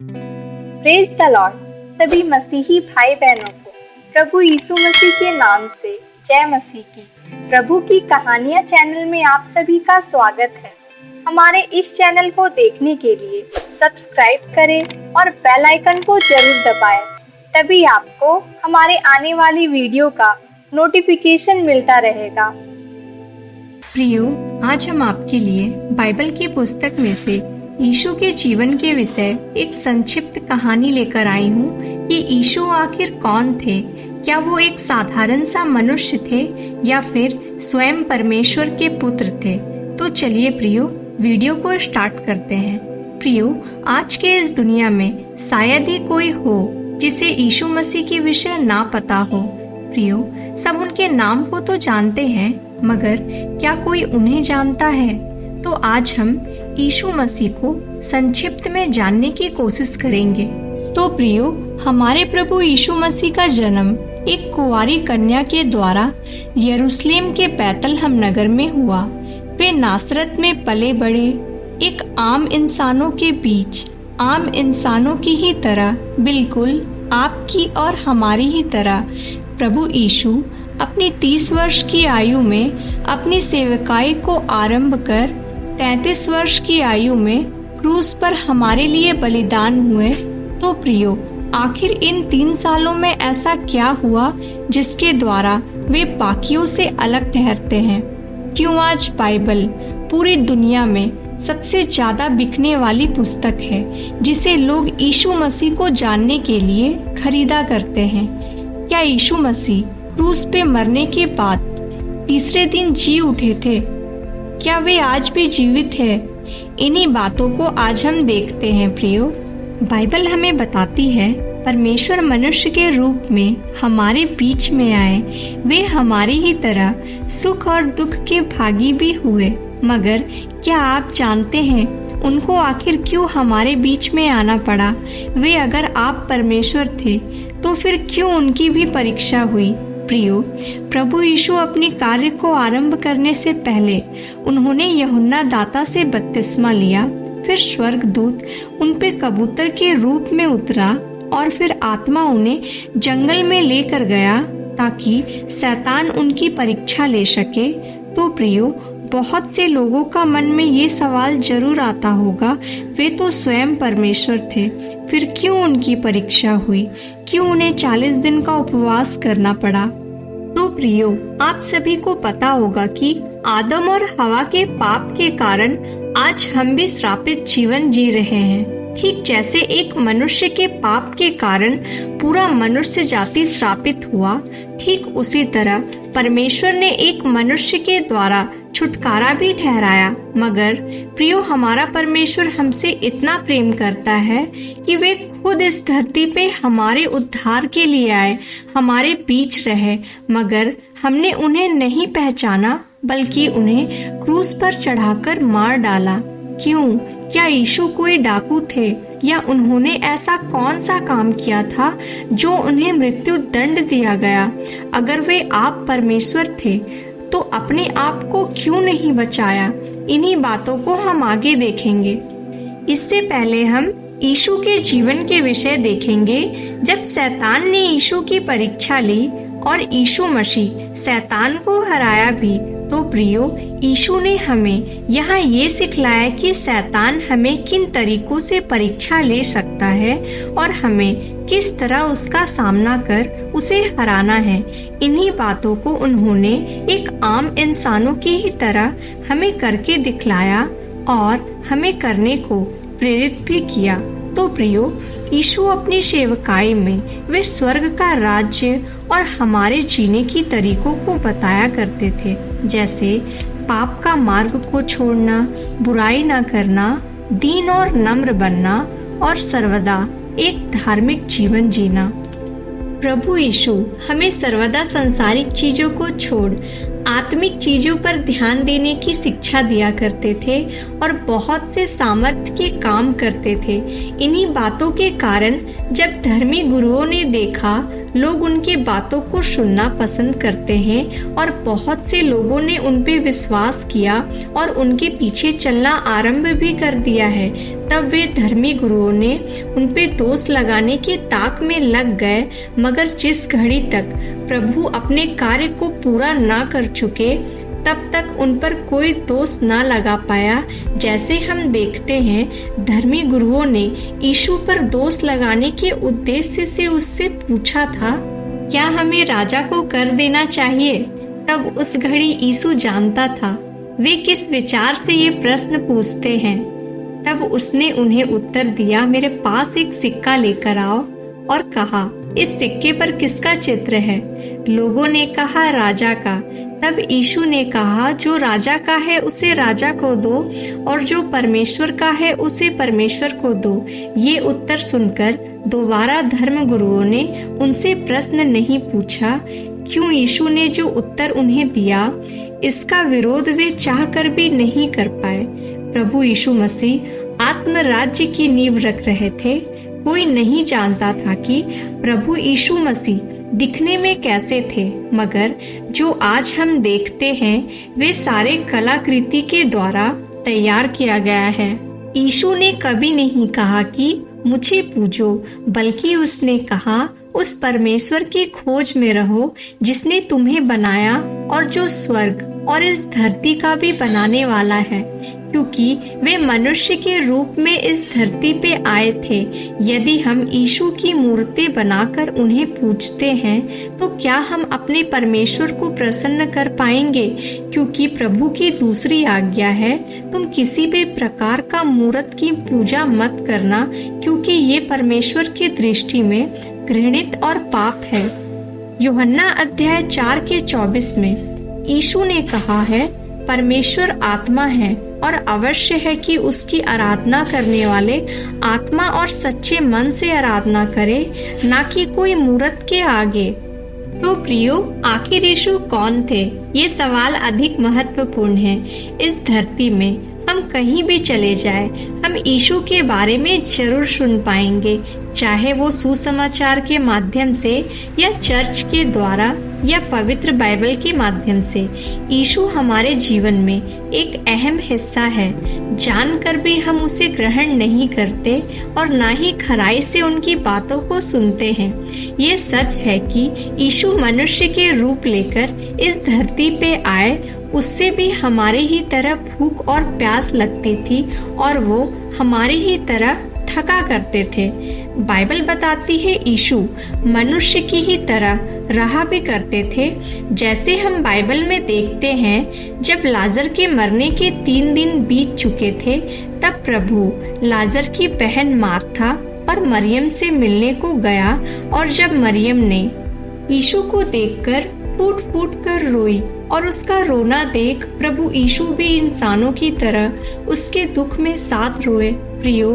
Praise the Lord. सभी मसीही भाई बहनों को प्रभु यीशु मसीह के नाम से जय मसीह की। प्रभु की कहानियां चैनल में आप सभी का स्वागत है। हमारे इस चैनल को देखने के लिए सब्सक्राइब करें और बेल आइकन को जरूर दबाएं, तभी आपको हमारे आने वाली वीडियो का नोटिफिकेशन मिलता रहेगा। प्रियो, आज हम आपके लिए बाइबल की पुस्तक में से यीशु के जीवन के विषय एक संक्षिप्त कहानी लेकर आई हूँ कि यीशु आखिर कौन थे। क्या वो एक साधारण सा मनुष्य थे या फिर स्वयं परमेश्वर के पुत्र थे। तो चलिए प्रियो, वीडियो को स्टार्ट करते हैं। प्रियो, आज के इस दुनिया में शायद ही कोई हो जिसे यीशु मसीह के विषय ना पता हो। प्रियो, सब उनके नाम को तो जानते हैं, मगर क्या कोई उन्हें जानता है? तो आज हम यीशु मसीह को संक्षिप्त में जानने की कोशिश करेंगे। तो प्रियो, हमारे प्रभु यीशु मसीह का जन्म एक कुंवारी कन्या के द्वारा यरूशलेम के बैतलहम नगर में हुआ। वे नासरत में पले बड़े, एक आम इंसानों के बीच, आम इंसानों की ही तरह, बिल्कुल आपकी और हमारी ही तरह। प्रभु यीशु अपनी 30 वर्ष की आयु में अपनी सेवकाई को आरंभ कर 33 वर्ष की आयु में क्रूस पर हमारे लिए बलिदान हुए। तो प्रियो, आखिर इन 3 सालों में ऐसा क्या हुआ जिसके द्वारा वे बाकियों से अलग ठहरते हैं? क्यों आज बाइबल पूरी दुनिया में सबसे ज्यादा बिकने वाली पुस्तक है, जिसे लोग यीशु मसीह को जानने के लिए खरीदा करते हैं? क्या यीशु मसीह क्रूस पे मरने के बाद तीसरे दिन जी उठे थे? क्या वे आज भी जीवित है? इन्हीं बातों को आज हम देखते हैं। प्रियो, बाइबल हमें बताती है परमेश्वर मनुष्य के रूप में हमारे बीच में आए। वे हमारी ही तरह सुख और दुख के भागी भी हुए। मगर क्या आप जानते हैं उनको आखिर क्यों हमारे बीच में आना पड़ा? वे अगर आप परमेश्वर थे तो फिर क्यों उनकी भी परीक्षा हुई? प्रियो, प्रभु यीशु अपने कार्य को आरंभ करने से पहले उन्होंने यूहन्ना दाता से बपतिस्मा लिया। फिर स्वर्गदूत उन पे कबूतर के रूप में उतरा और फिर आत्मा उन्हें जंगल में लेकर गया ताकि शैतान उनकी परीक्षा ले सके। तो प्रियो, बहुत से लोगों का मन में ये सवाल जरूर आता होगा, वे तो स्वयं परमेश्वर थे, फिर क्यों उनकी परीक्षा हुई? क्यों उन्हें 40 दिन का उपवास करना पड़ा? तो प्रियो, आप सभी को पता होगा कि आदम और हवा के पाप के कारण आज हम भी श्रापित जीवन जी रहे हैं। ठीक जैसे एक मनुष्य के पाप के कारण पूरा मनुष्य जाति श्रापित हुआ, ठीक उसी तरह परमेश्वर ने एक मनुष्य के द्वारा छुटकारा भी ठहराया। मगर प्रियो, हमारा परमेश्वर हमसे इतना प्रेम करता है कि वे खुद इस धरती पे हमारे उद्धार के लिए आए, हमारे बीच रहे। मगर हमने उन्हें नहीं पहचाना, बल्कि उन्हें क्रूस पर चढ़ाकर मार डाला। क्यों? क्या यीशु कोई डाकू थे या उन्होंने ऐसा कौन सा काम किया था जो उन्हें मृत्यु दंड दिया गया? अगर वे आप परमेश्वर थे तो अपने आप को क्यों नहीं बचाया? इन्हीं बातों को हम आगे देखेंगे। इससे पहले हम यीशु के जीवन के विषय देखेंगे। जब शैतान ने यीशु की परीक्षा ली और यीशु मसीह शैतान को हराया भी, तो प्रियो, यीशु ने हमें यहाँ ये सिखलाया कि शैतान हमें किन तरीकों से परीक्षा ले सकता है और हमें किस तरह उसका सामना कर उसे हराना है। इन्हीं बातों को उन्होंने एक आम इंसानों की ही तरह हमें करके दिखलाया और हमें करने को प्रेरित भी किया। तो प्रियो, यीशु अपनी सेवकाई में वे स्वर्ग का राज्य और हमारे जीने की तरीकों को बताया करते थे, जैसे पाप का मार्ग को छोड़ना, बुराई न करना, दीन और नम्र बनना और सर्वदा एक धार्मिक जीवन जीना। प्रभु यीशु हमें सर्वदा सांसारिक चीजों को छोड़ आत्मिक चीजों पर ध्यान देने की शिक्षा दिया करते थे और बहुत से सामर्थ्य के काम करते थे। इन्हीं बातों के कारण जब धर्मी गुरुओं ने देखा लोग उनकी बातों को सुनना पसंद करते हैं और बहुत से लोगों ने उन पे विश्वास किया और उनके पीछे चलना आरंभ भी कर दिया है, तब वे धर्मी गुरुओं ने उन पे दोष लगाने की ताक में लग गए, मगर जिस घड़ी तक प्रभु अपने कार्य को पूरा ना कर चुके तब तक उन पर कोई दोष ना लगा पाया। जैसे हम देखते हैं, धर्मी गुरुओं ने यीशु पर दोष लगाने के उद्देश्य से उससे पूछा था, क्या हमें राजा को कर देना चाहिए? तब उस घड़ी यीशु जानता था वे किस विचार से ये प्रश्न पूछते हैं। तब उसने उन्हें उत्तर दिया, मेरे पास एक सिक्का लेकर आओ, और कहा, इस सिक्के पर किसका चित्र है? लोगों ने कहा, राजा का। तब यीशु ने कहा, जो राजा का है उसे राजा को दो, और जो परमेश्वर का है उसे परमेश्वर को दो। ये उत्तर सुनकर दोबारा धर्म गुरुओं ने उनसे प्रश्न नहीं पूछा। क्यों यीशु ने जो उत्तर उन्हें दिया, इसका विरोध वे चाहकर भी नहीं कर पाए। प्रभु यीशु मसीह आत्म राज्य की नींव रख रहे थे। कोई नहीं जानता था कि प्रभु यीशु मसीह दिखने में कैसे थे, मगर जो आज हम देखते हैं वे सारे कलाकृति के द्वारा तैयार किया गया है। यीशु ने कभी नहीं कहा कि मुझे पूजो, बल्कि उसने कहा, उस परमेश्वर की खोज में रहो जिसने तुम्हें बनाया और जो स्वर्ग और इस धरती का भी बनाने वाला है, क्योंकि वे मनुष्य के रूप में इस धरती पे आए थे। यदि हम यीशु की मूर्ति बनाकर उन्हें पूजते हैं तो क्या हम अपने परमेश्वर को प्रसन्न कर पाएंगे? क्योंकि प्रभु की दूसरी आज्ञा है, तुम किसी भी प्रकार का मूर्त की पूजा मत करना, क्योंकि ये परमेश्वर की दृष्टि में घृणित और पाप है। यूहन्ना अध्याय 4:24 में यीशु ने कहा है, परमेश्वर आत्मा है और अवश्य है कि उसकी आराधना करने वाले आत्मा और सच्चे मन से आराधना करे, ना कि कोई मूर्त के आगे। तो प्रियो, आखिर यीशु कौन थे? ये सवाल अधिक महत्वपूर्ण है। इस धरती में हम कहीं भी चले जाए, हम यीशु के बारे में जरूर सुन पाएंगे, चाहे वो सुसमाचार के माध्यम से या चर्च के द्वारा या पवित्र बाइबल के माध्यम से। यीशु हमारे जीवन में एक अहम हिस्सा है। जानकर भी हम उसे ग्रहण नहीं करते और ना ही खराई से उनकी बातों को सुनते हैं। ये सच है कि यीशु मनुष्य के रूप लेकर इस धरती पे आए, उससे भी हमारे ही तरह भूख और प्यास लगती थी और वो हमारी ही तरह थका करते थे। बाइबल बताती है यीशु मनुष्य की ही तरह रहा भी करते थे। जैसे हम बाइबल में देखते हैं, जब लाजर के मरने के 3 दिन बीत चुके थे, तब प्रभु लाजर की बहन मार्था और मरियम से मिलने को गया, और जब मरियम ने यीशु को देखकर फूट फूट कर रोई और उसका रोना देख प्रभु यीशु भी इंसानों की तरह उसके दुख में साथ रोए। प्रियो,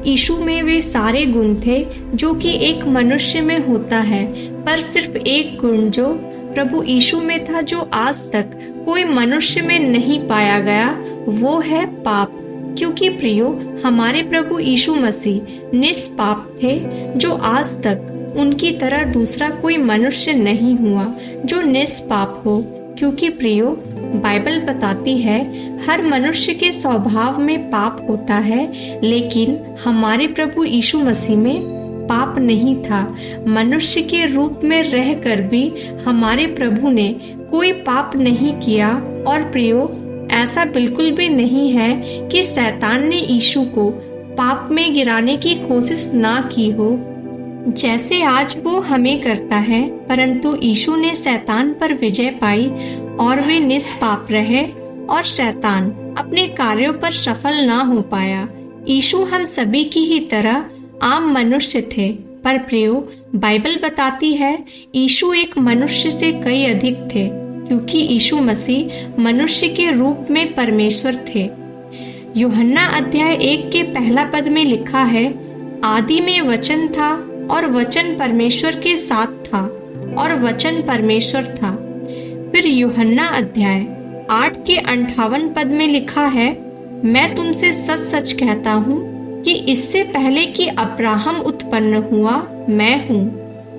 यीशु में वे सारे गुण थे जो कि एक मनुष्य में होता है, पर सिर्फ एक गुण जो प्रभु यीशु में था, जो आज तक कोई मनुष्य में नहीं पाया गया, वो है पाप। क्योंकि प्रियो, हमारे प्रभु यीशु मसीह निष्पाप थे, जो आज तक उनकी तरह दूसरा कोई मनुष्य नहीं हुआ जो निष्पाप हो। क्योंकि प्रियो, बाइबल बताती है हर मनुष्य के स्वभाव में पाप होता है, लेकिन हमारे प्रभु यीशु मसीह में पाप नहीं था। मनुष्य के रूप में रहकर भी हमारे प्रभु ने कोई पाप नहीं किया। और प्रियो, ऐसा बिल्कुल भी नहीं है कि शैतान ने यीशु को पाप में गिराने की कोशिश ना की हो, जैसे आज वो हमें करता है। परंतु यीशु ने शैतान पर विजय पाई और वे निष्पाप रहे और शैतान अपने कार्यों पर सफल ना हो पाया। यीशु हम सभी की ही तरह आम मनुष्य थे, पर प्रियो, बाइबल बताती है यीशु एक मनुष्य से कई अधिक थे, क्योंकि यीशु मसीह मनुष्य के रूप में परमेश्वर थे। यूहन्ना अध्याय 1 के पहला पद में लिखा है, आदि में वचन था और वचन परमेश्वर के साथ था और वचन परमेश्वर था। फिर यूहन्ना अध्याय 8 के 58 पद में लिखा है, मैं तुमसे सच सच कहता हूँ कि इससे पहले कि अब्राहम उत्पन्न हुआ, मैं हूँ।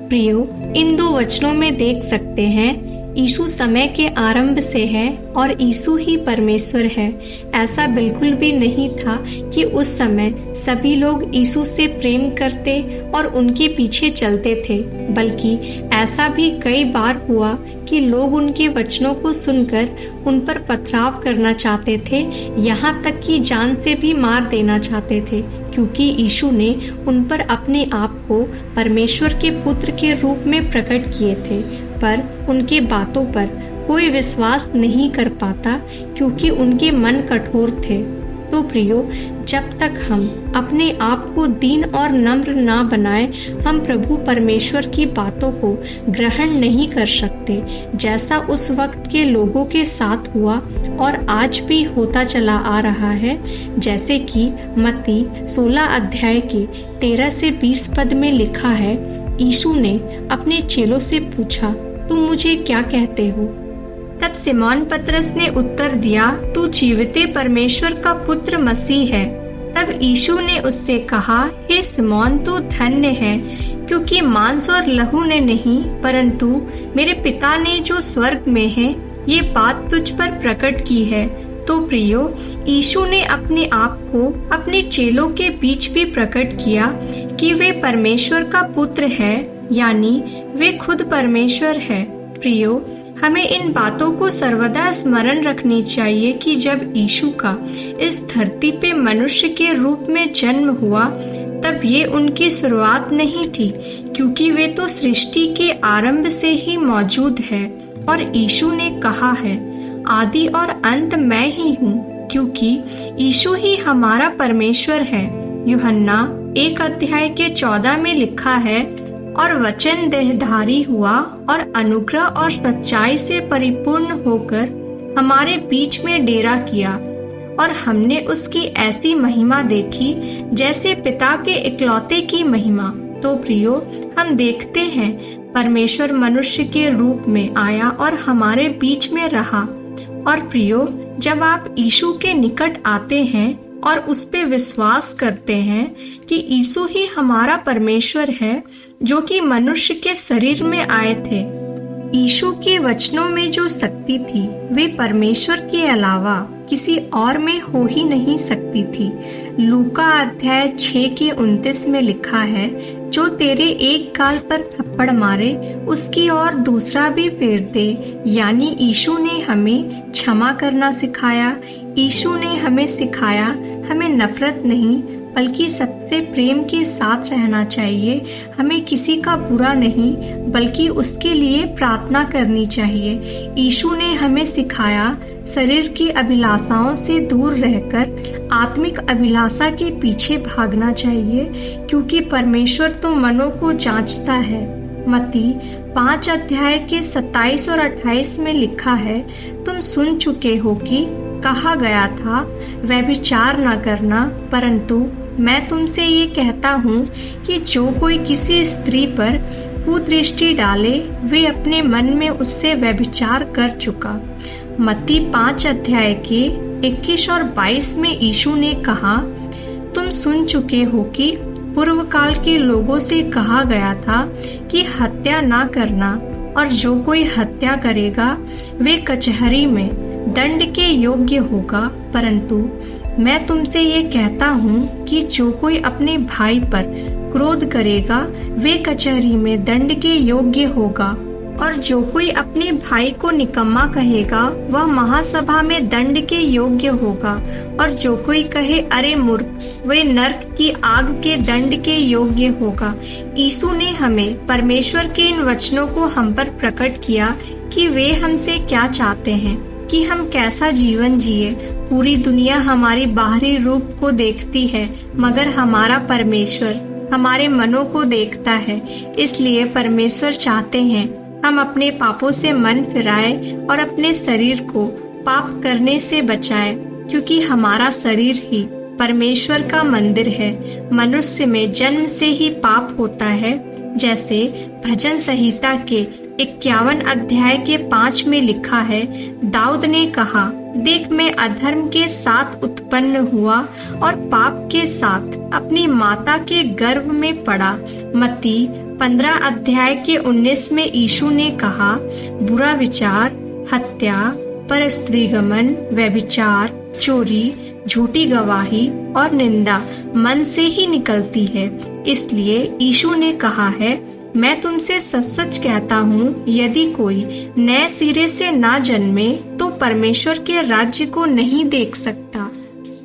प्रियो, इन 2 वचनों में देख सकते हैं यीशु समय के आरंभ से है और यीशु ही परमेश्वर है। ऐसा बिल्कुल भी नहीं था कि उस समय सभी लोग यीशु से प्रेम करते और उनके पीछे चलते थे, बल्कि ऐसा भी कई बार हुआ कि लोग उनके वचनों को सुनकर उन पर पथराव करना चाहते थे, यहाँ तक कि जान से भी मार देना चाहते थे, क्योंकि यीशु ने उन पर अपने आप को परमेश्वर के पुत्र के रूप में प्रकट किए थे। पर उनके बातों पर कोई विश्वास नहीं कर पाता क्योंकि उनके मन कठोर थे। तो प्रियो, जब तक हम अपने आप को दीन और नम्र ना बनाए, हम प्रभु परमेश्वर की बातों को ग्रहण नहीं कर सकते, जैसा उस वक्त के लोगों के साथ हुआ और आज भी होता चला आ रहा है। जैसे कि मत्ती 16 अध्याय के 13 से 20 पद में लिखा है, यीशु ने अपने चेलों से पूछा, तुम मुझे क्या कहते हो? तब सिमोन पतरस ने उत्तर दिया, तू जीविते परमेश्वर का पुत्र मसीह है। तब यीशु ने उससे कहा, हे सिमोन, तू धन्य है, क्योंकि मांस और लहू ने नहीं, परंतु मेरे पिता ने जो स्वर्ग में है, ये बात तुझ पर प्रकट की है। तो प्रियो, यीशु ने अपने आप को अपने चेलों के बीच भी प्रकट किया कि वे परमेश्वर का पुत्र है, यानी वे खुद परमेश्वर है। प्रियो, हमें इन बातों को सर्वदा स्मरण रखनी चाहिए कि जब यीशु का इस धरती पे मनुष्य के रूप में जन्म हुआ, तब ये उनकी शुरुआत नहीं थी, क्योंकि वे तो सृष्टि के आरंभ से ही मौजूद है। और यीशु ने कहा है, आदि और अंत मैं ही हूँ, क्योंकि यीशु ही हमारा परमेश्वर है। यूहन्ना 1 अध्याय के 14 में लिखा है, और वचन देहधारी हुआ और अनुग्रह और सच्चाई से परिपूर्ण होकर हमारे बीच में डेरा किया, और हमने उसकी ऐसी महिमा देखी जैसे पिता के इकलौते की महिमा। तो प्रियो, हम देखते हैं परमेश्वर मनुष्य के रूप में आया और हमारे बीच में रहा। और प्रियो, जब आप यीशु के निकट आते हैं और उस पे विश्वास करते हैं कि यीशु ही हमारा परमेश्वर है, जो कि मनुष्य के शरीर में आए थे, यीशु के वचनों में जो शक्ति थी, वे परमेश्वर के अलावा किसी और में हो ही नहीं सकती थी। लूका अध्याय 6 के 29 में लिखा है, जो तेरे एक गाल पर थप्पड़ मारे, उसकी और दूसरा भी फेर दे। यानी यीशु ने हमें क्षमा करना सिखाया। यीशु ने हमें सिखाया हमें नफरत नहीं, बल्कि सबसे प्रेम के साथ रहना चाहिए। हमें किसी का बुरा नहीं, बल्कि उसके लिए प्रार्थना करनी चाहिए। यीशु ने हमें सिखाया शरीर की अभिलाषाओं से दूर रहकर आत्मिक अभिलाषा के पीछे भागना चाहिए, क्योंकि परमेश्वर तो मनों को जांचता है। मत्ती 5 अध्याय के 27 और 28 में लिखा है, तुम सुन चुके हो कि कहा गया था, व्यभिचार न करना, परंतु मैं तुमसे ये कहता हूँ कि जो कोई किसी स्त्री पर कुदृष्टि डाले, वे अपने मन में उससे व्यभिचार कर चुका। मत्ती 5 अध्याय के 21 और 22 में यीशु ने कहा, तुम सुन चुके हो कि पूर्व काल के लोगों से कहा गया था कि हत्या ना करना, और जो कोई हत्या करेगा वे कचहरी में दंड के योग्य होगा। परंतु मैं तुमसे ये कहता हूँ कि जो कोई अपने भाई पर क्रोध करेगा, वे कचहरी में दंड के योग्य होगा, और जो कोई अपने भाई को निकम्मा कहेगा, वह महासभा में दंड के योग्य होगा, और जो कोई कहे अरे मूर्ख, वह नरक की आग के दंड के योग्य होगा। यीशु ने हमें परमेश्वर के इन वचनों को हम पर प्रकट किया कि वे हमसे क्या चाहते हैं, कि हम कैसा जीवन जिए। पूरी दुनिया हमारी बाहरी रूप को देखती है, मगर हमारा परमेश्वर हमारे मनों को देखता है। इसलिए परमेश्वर चाहते हैं हम अपने पापों से मन फिराए और अपने शरीर को पाप करने से बचाए, क्योंकि हमारा शरीर ही परमेश्वर का मंदिर है। मनुष्य में जन्म से ही पाप होता है, जैसे भजन संहिता के 51 अध्याय के 5 में लिखा है, दाऊद ने कहा, देख मैं अधर्म के साथ उत्पन्न हुआ और पाप के साथ अपनी माता के गर्भ में पड़ा। मत्ती 15 अध्याय के 19 में यीशु ने कहा, बुरा विचार, हत्या, परस्त्रीगमन, व्यभिचार, चोरी, झूठी गवाही और निंदा मन से ही निकलती है। इसलिए यीशु ने कहा है, मैं तुमसे सच सच कहता हूँ, यदि कोई नए सिरे से ना जन्मे तो परमेश्वर के राज्य को नहीं देख सकता।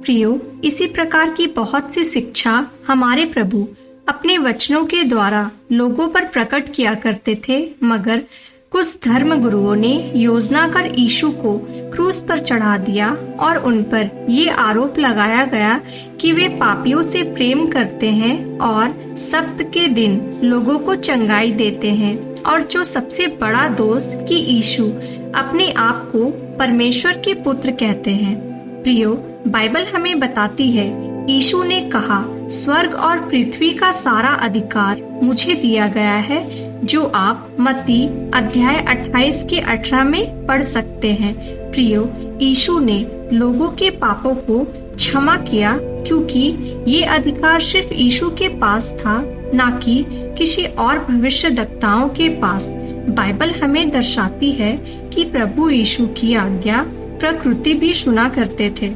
प्रियो, इसी प्रकार की बहुत सी शिक्षा हमारे प्रभु अपने वचनों के द्वारा लोगों पर प्रकट किया करते थे, मगर कुछ धर्म गुरुओं ने योजना कर यीशु को क्रूस पर चढ़ा दिया और उन पर ये आरोप लगाया गया कि वे पापियों से प्रेम करते हैं और सब्त के दिन लोगों को चंगाई देते हैं, और जो सबसे बड़ा दोष कि यीशु अपने आप को परमेश्वर के पुत्र कहते हैं। प्रियो, बाइबल हमें बताती है, यीशु ने कहा, स्वर्ग और पृथ्वी का सारा अधिकार मुझे दिया गया है, जो आप मत्ती अध्याय 28 के 18 में पढ़ सकते हैं। प्रियो, यीशु ने लोगों के पापों को क्षमा किया क्योंकि ये अधिकार सिर्फ यीशु के पास था, ना कि किसी और भविष्यद्वक्ताओं के पास। बाइबल हमें दर्शाती है कि प्रभु यीशु की आज्ञा प्रकृति भी सुना करते थे।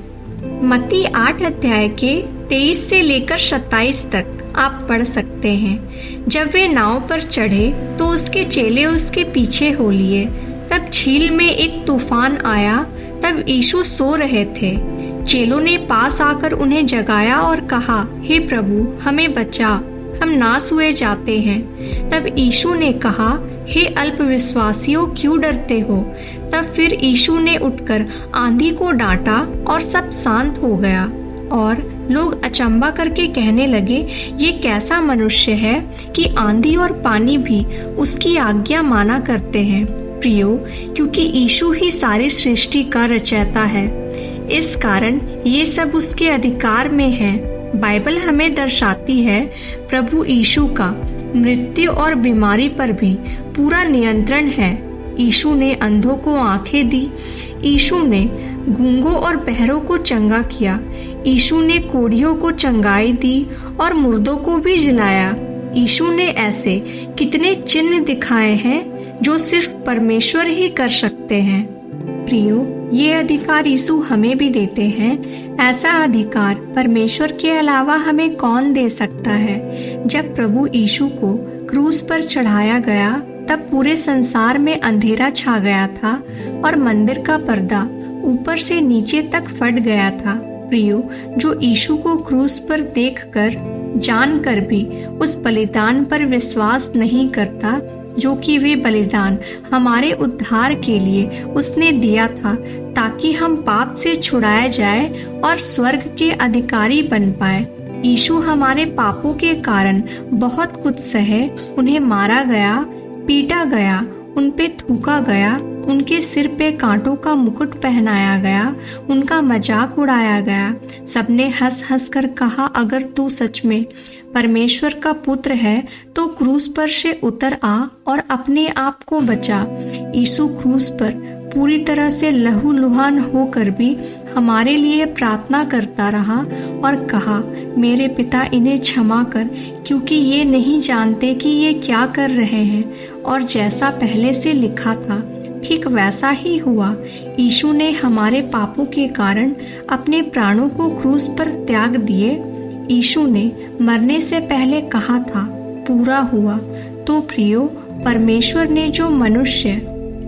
मत्ती 8 अध्याय के 23 से लेकर 27 तक आप पढ़ सकते हैं। जब वे नाव पर चढ़े तो उसके चेले उसके पीछे हो लिए। तब झील में एक तूफान आया। तब यीशु सो रहे थे। चेलों ने पास आकर उन्हें जगाया और कहा, हे प्रभु, हमें बचा, हम नाश हुए जाते हैं। तब यीशु ने कहा, हे अल्पविश्वासियों, क्यों डरते हो? तब फिर यीशु ने उठकर आंधी को डांटा और सब शांत हो गया। और लोग अचंबा करके कहने लगे, ये कैसा मनुष्य है कि आंधी और पानी भी उसकी आज्ञा माना करते हैं। प्रियो, क्योंकि यीशु ही सारी सृष्टि का रचयिता है, इस कारण ये सब उसके अधिकार में है। बाइबल हमें दर्शाती है, प्रभु यीशु का मृत्यु और बीमारी पर भी पूरा नियंत्रण है। यीशु ने अंधों को आंखें दी, यीशु ने गूंगों और बहरों को चंगा किया, यीशु ने कोढ़ियों को चंगाई दी और मुर्दों को भी जिलाया। यीशु ने ऐसे कितने चिन्ह दिखाए हैं जो सिर्फ परमेश्वर ही कर सकते हैं। प्रियो, ये अधिकार यीशु हमें भी देते हैं। ऐसा अधिकार परमेश्वर के अलावा हमें कौन दे सकता है? जब प्रभु यीशु को क्रूस पर चढ़ाया गया तब पूरे संसार में अंधेरा छा गया था और मंदिर का पर्दा ऊपर से नीचे तक फट गया था। प्रियो, जो यीशु को क्रूस पर देखकर, जानकर भी उस बलिदान पर विश्वास नहीं करता, जो कि वे बलिदान हमारे उद्धार के लिए उसने दिया था, ताकि हम पाप से छुड़ाए जाए और स्वर्ग के अधिकारी बन पाए। यीशु हमारे पापों के कारण बहुत कुछ सहे। उन्हें मारा गया, पीटा गया, उन पे थूका गया, उनके सिर पे कांटों का मुकुट पहनाया गया, उनका मजाक उड़ाया गया। सबने हंस हंस कर कहा, अगर तू सच में परमेश्वर का पुत्र है तो क्रूस पर से उतर आ और अपने आप को बचा। यीशु क्रूस पर पूरी तरह से लहूलुहान होकर भी हमारे लिए प्रार्थना करता रहा और कहा, मेरे पिता, इन्हें क्षमा कर, क्योंकि ये नहीं जानते कि ये क्या कर रहे हैं। और जैसा पहले से लिखा था ठीक वैसा ही हुआ। यीशु ने हमारे पापों के कारण अपने प्राणों को क्रूस पर त्याग दिए। यीशु ने मरने से पहले कहा था, पूरा हुआ। तो प्रियो, परमेश्वर ने जो मनुष्य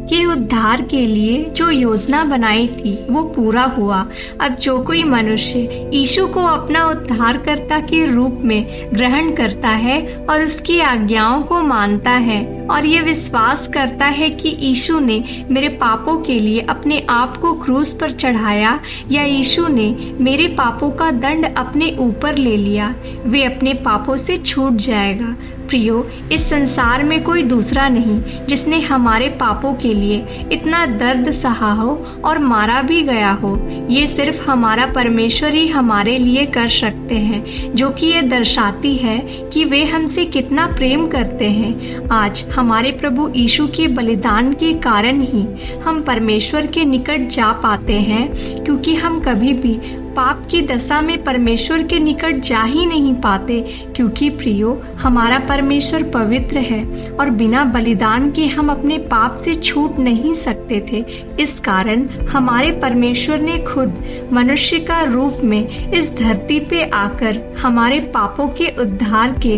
के उद्धार के लिए जो योजना बनाई थी वो पूरा हुआ। अब जो कोई मनुष्य यीशु को अपना उद्धारकर्ता के रूप में ग्रहण करता है और उसकी आज्ञाओं को मानता है और ये विश्वास करता है कि यीशु ने मेरे पापों के लिए अपने आप को क्रूस पर चढ़ाया या यीशु ने मेरे पापों का दंड अपने ऊपर ले लिया, वे अपने पापों से छूट जाएगा। प्रियो, इस संसार में कोई दूसरा नहीं जिसने हमारे पापों के लिए इतना दर्द सहा हो और मारा भी गया हो। ये सिर्फ हमारा परमेश्वर ही हमारे लिए कर सकते हैं, जो कि ये दर्शाती है कि वे हमसे कितना प्रेम करते हैं। आज हमारे प्रभु यीशु के बलिदान के कारण ही हम परमेश्वर के निकट जा पाते हैं, क्योंकि हम कभी भी पाप की दशा में परमेश्वर के निकट जा ही नहीं पाते, क्योंकि प्रियो हमारा परमेश्वर पवित्र है और बिना बलिदान के हम अपने पाप से छूट नहीं सकते थे। इस कारण हमारे परमेश्वर ने खुद मनुष्य का रूप में इस धरती पे आकर हमारे पापों के उद्धार के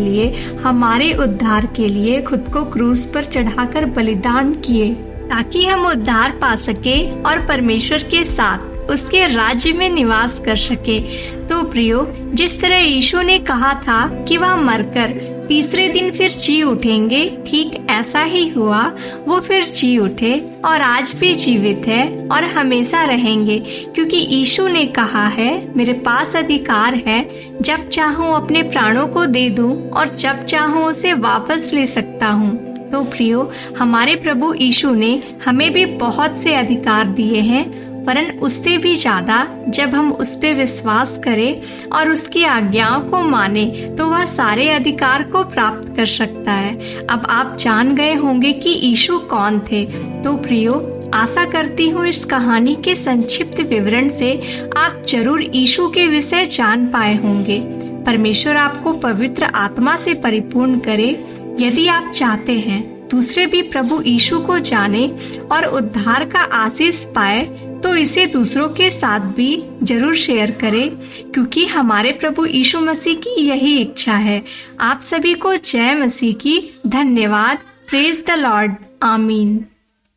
लिए खुद को क्रूस पर चढ़ाकर बलिदान किए, ताकि हम उद्धार पा सके और परमेश्वर के साथ उसके राज्य में निवास कर सके। तो प्रियो, जिस तरह यीशु ने कहा था कि वह मरकर तीसरे दिन फिर जी उठेंगे, ठीक ऐसा ही हुआ। वो फिर जी उठे और आज भी जीवित है और हमेशा रहेंगे, क्योंकि यीशु ने कहा है, मेरे पास अधिकार है, जब चाहूँ अपने प्राणों को दे दूं और जब चाहूँ उसे वापस ले सकता हूँ। तो प्रियो, हमारे प्रभु यीशु ने हमें भी बहुत से अधिकार दिए हैं, वरन उससे भी ज्यादा जब हम उस पे विश्वास करें और उसकी आज्ञाओं को माने तो वह सारे अधिकार को प्राप्त कर सकता है। अब आप जान गए होंगे कि यीशु कौन थे। तो प्रियो, आशा करती हूँ इस कहानी के संक्षिप्त विवरण से आप जरूर यीशु के विषय जान पाए होंगे। परमेश्वर आपको पवित्र आत्मा से परिपूर्ण करे। यदि आप चाहते हैं दूसरे भी प्रभु यीशु को जाने और उद्धार का आशीष पाए, तो इसे दूसरों के साथ भी जरूर शेयर करें, क्योंकि हमारे प्रभु यीशु मसीह की यही इच्छा है। आप सभी को जय मसीह की। धन्यवाद। Praise the Lord. आमीन।